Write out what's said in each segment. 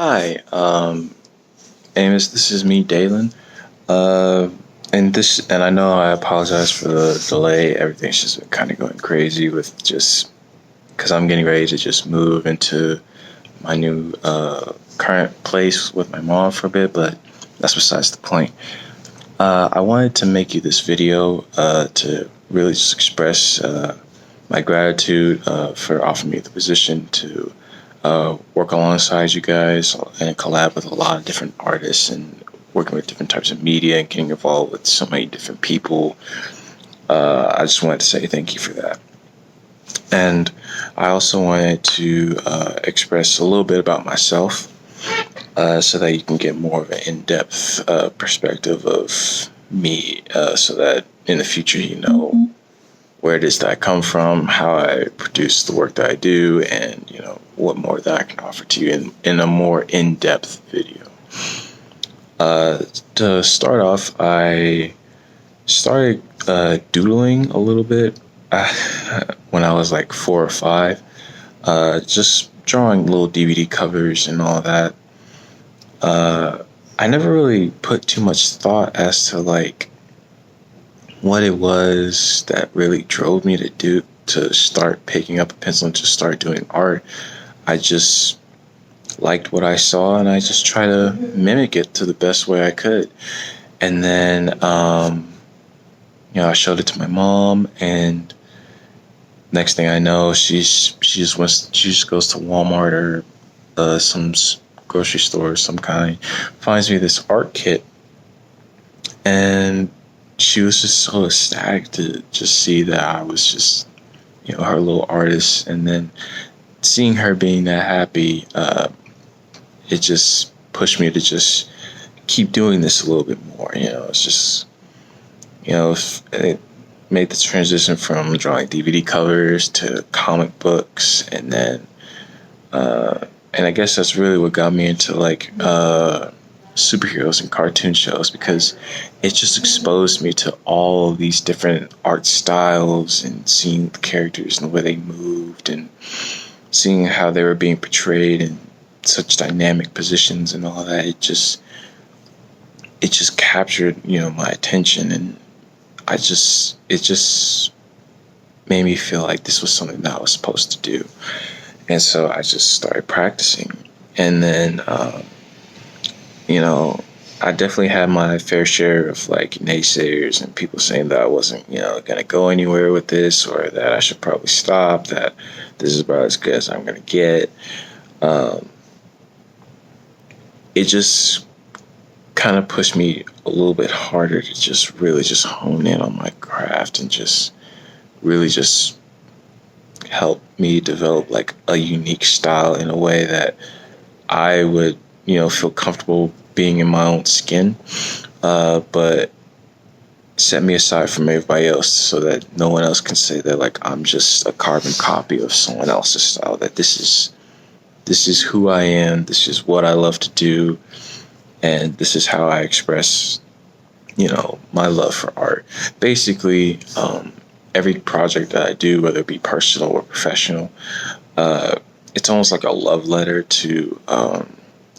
Hi, Amos. This is me, Dalen. Uh, and I know I apologize for the delay. Everything's just been kind of going crazy with just because I'm getting ready to just move into my new current place with my mom for a bit, but that's besides the point. I wanted to make you this video to really just express my gratitude for offering me the position to work alongside you guys and collab with a lot of different artists and working with different types of media and getting involved with so many different people. I just wanted to say thank you for that. And I also wanted to express a little bit about myself so that you can get more of an in-depth perspective of me so that in the future you know where it is that I come from, how I produce the work that I do, and what more that I can offer to you in a more in-depth video. To start off, I started doodling a little bit when I was like 4 or 5, just drawing little DVD covers and all that. I never really put too much thought as to like what it was that really drove me to start picking up a pencil and to start doing art. I just liked what I saw and I just try to mimic it to the best way I could. And then I showed it to my mom, and next thing I know, she just goes to Walmart or some grocery store of some kind, finds me this art kit, and she was just so ecstatic to just see that I was just her little artist, and then seeing her being that happy, it just pushed me to just keep doing this a little bit more. It's just it made the transition from drawing DVD covers to comic books, and then and I guess that's really what got me into like superheroes and cartoon shows, because it just exposed me to all of these different art styles and seeing the characters and the way they moved and seeing how they were being portrayed in such dynamic positions and all that. It just captured my attention, and it just made me feel like this was something that I was supposed to do. And so I just started practicing. And then I definitely had my fair share of like naysayers and people saying that I wasn't gonna go anywhere with this, or that I should probably stop, that this is about as good as I'm gonna get. It just kind of pushed me a little bit harder to just really just hone in on my craft and just really just help me develop like a unique style in a way that I would feel comfortable being in my own skin, but set me aside from everybody else so that no one else can say that like I'm just a carbon copy of someone else's style, that this is who I am, this is what I love to do, and this is how I express my love for art. Basically, every project that I do, whether it be personal or professional, it's almost like a love letter to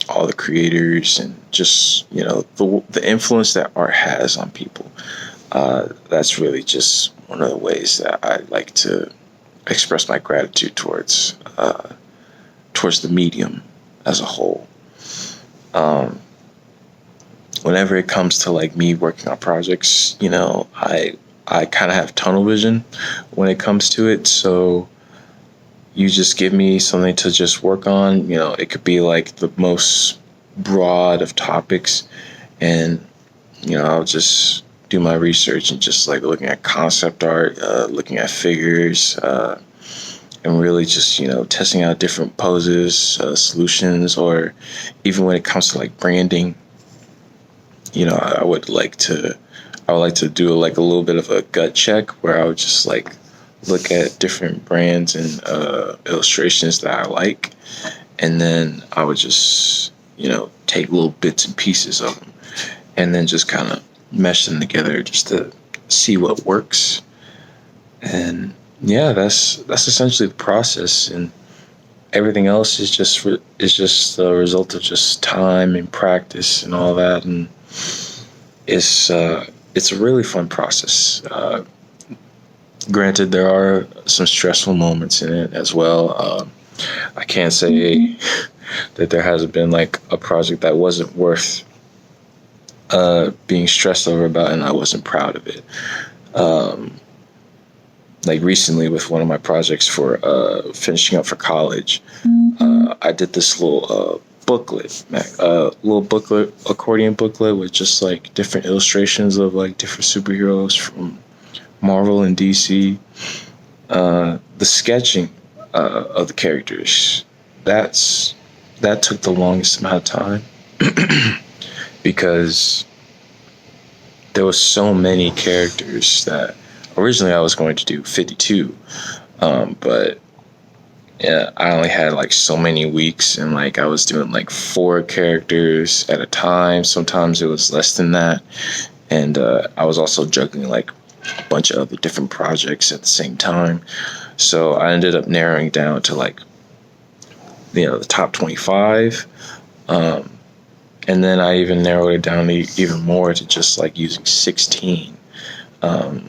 all the creators and just the influence that art has on people. That's really just one of the ways that I like to express my gratitude towards the medium as a whole. Whenever it comes to like me working on projects, I kind of have tunnel vision when it comes to it. So you just give me something to just work on. It could be like the most broad of topics, and I'll just do my research and just like looking at concept art, looking at figures, and really just testing out different poses, solutions, or even when it comes to like branding. I would like to do like a little bit of a gut check where I would just like look at different brands and illustrations that I like, and then I would just take little bits and pieces of them and then just kind of mesh them together just to see what works. And yeah, that's essentially the process. And everything else is just the result of just time and practice and all that, and it's a really fun process. Granted, there are some stressful moments in it as well. I can't say that there hasn't been like a project that wasn't worth being stressed over about, and I wasn't proud of it. Like recently with one of my projects for finishing up for college, I did this little accordion booklet with just like different illustrations of like different superheroes from Marvel and DC. The sketching of the characters, that took the longest amount of time because there was so many characters that originally I was going to do 52, but yeah, I only had like so many weeks, and like I was doing like 4 characters at a time. Sometimes it was less than that, and I was also juggling like a bunch of other different projects at the same time. So I ended up narrowing down to like, the top 25. And then I even narrowed it down even more to just like using 16 of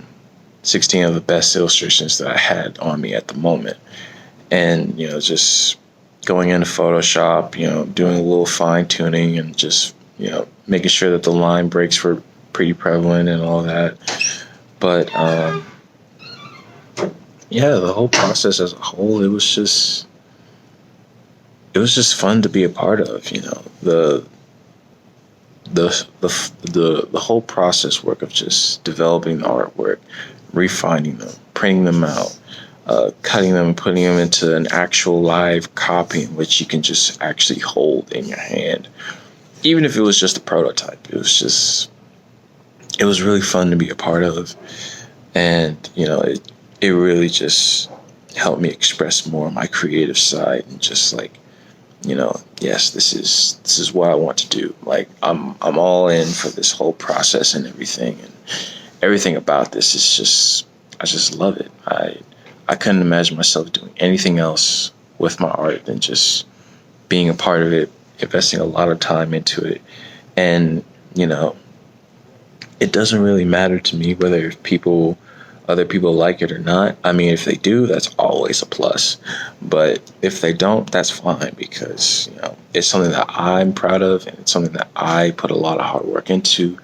the best illustrations that I had on me at the moment. And, just going into Photoshop, doing a little fine tuning and just, making sure that the line breaks were pretty prevalent and all that. But, yeah, the whole process as a whole, it was just fun to be a part of, the whole process work of just developing the artwork, refining them, printing them out, cutting them, and putting them into an actual live copy in which you can just actually hold in your hand. Even if it was just a prototype, it was really fun to be a part of. And, it really just helped me express more of my creative side and just like, yes, this is what I want to do. Like I'm all in for this whole process and everything about this is just, I just love it. I couldn't imagine myself doing anything else with my art than just being a part of it, investing a lot of time into it. And, it doesn't really matter to me whether other people like it or not. I mean, if they do, that's always a plus. But if they don't, that's fine, because, it's something that I'm proud of, and it's something that I put a lot of hard work into.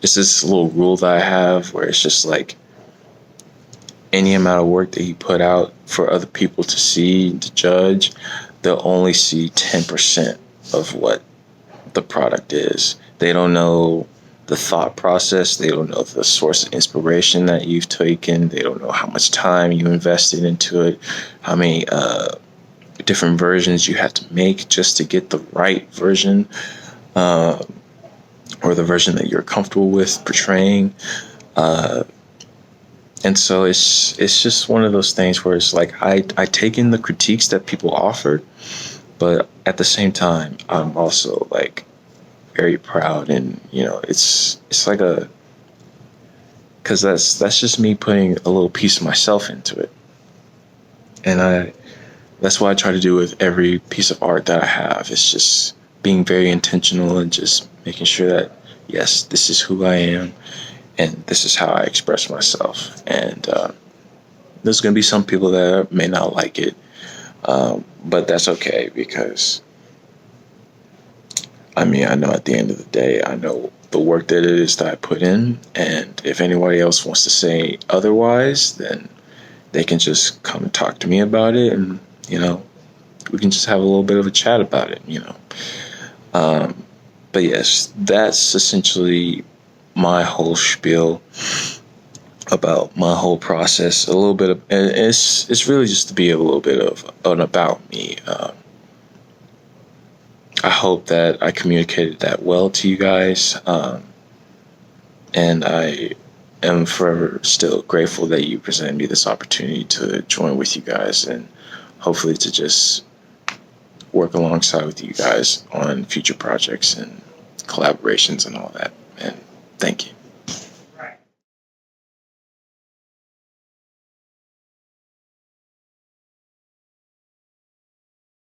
It's this little rule that I have where it's just like any amount of work that you put out for other people to see and to judge, they'll only see 10% of what the product is. They don't know the thought process. They don't know the source of inspiration that you've taken. They don't know how much time you invested into it, how many different versions you had to make just to get the right version, or the version that you're comfortable with portraying. And so it's just one of those things where it's like I take in the critiques that people offer, but at the same time, I'm also like very proud, and it's like because that's just me putting a little piece of myself into it, and that's what I try to do with every piece of art that I have. It's just being very intentional and just making sure that yes, this is who I am, and this is how I express myself. And there's going to be some people that may not like it, but that's okay, because I mean, I know at the end of the day, I know the work that it is that I put in, and if anybody else wants to say otherwise, then they can just come and talk to me about it, and we can just have a little bit of a chat about it. But yes, that's essentially my whole spiel about my whole process. A little bit of, and it's really just to be a little bit of an about me. I hope that I communicated that well to you guys, and I am forever still grateful that you presented me this opportunity to join with you guys, and hopefully to just work alongside with you guys on future projects and collaborations and all that. And thank you.